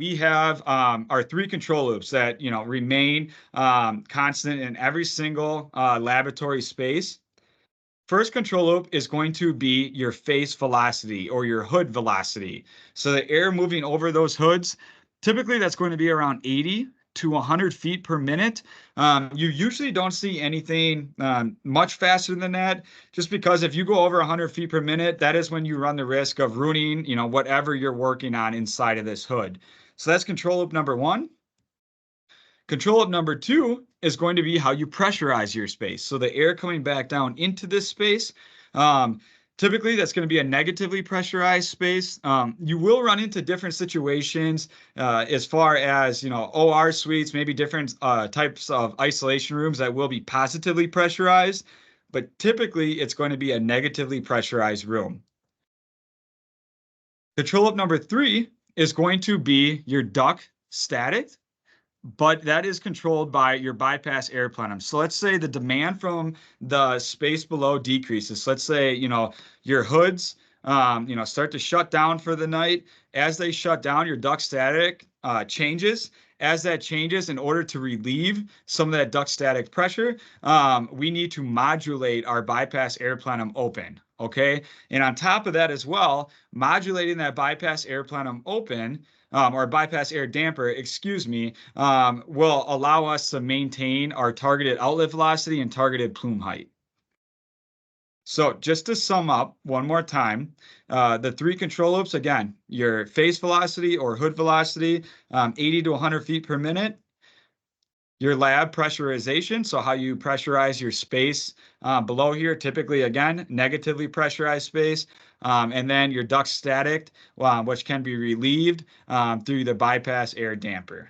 we have our three control loops that remain constant in every single laboratory space. First control loop is going to be your face velocity or your hood velocity. So the air moving over those hoods, typically that's going to be around 80 to 100 feet per minute. You usually don't see anything much faster than that, just because if you go over 100 feet per minute, that is when you run the risk of ruining, whatever you're working on inside of this hood. So that's control loop number one. Control loop number two is going to be how you pressurize your space. So the air coming back down into this space, typically that's going to be a negatively pressurized space. You will run into different situations as far as, OR suites, maybe different types of isolation rooms that will be positively pressurized, but typically it's going to be a negatively pressurized room. Control loop number three is going to be your duct static, but that is controlled by your bypass air plenum. So let's say the demand from the space below decreases. So let's say, your hoods, start to shut down for the night. As they shut down, your duct static changes. As that changes, in order to relieve some of that duct static pressure, we need to modulate our bypass air plenum open. Okay. And on top of that as well, modulating that bypass air plenum open, or bypass air damper, excuse me, will allow us to maintain our targeted outlet velocity and targeted plume height. So just to sum up one more time, the three control loops, again, your face velocity or hood velocity, 80 to 100 feet per minute. Your lab pressurization, so how you pressurize your space below here, typically, again, negatively pressurized space. And then your duct static, which can be relieved through the bypass air damper.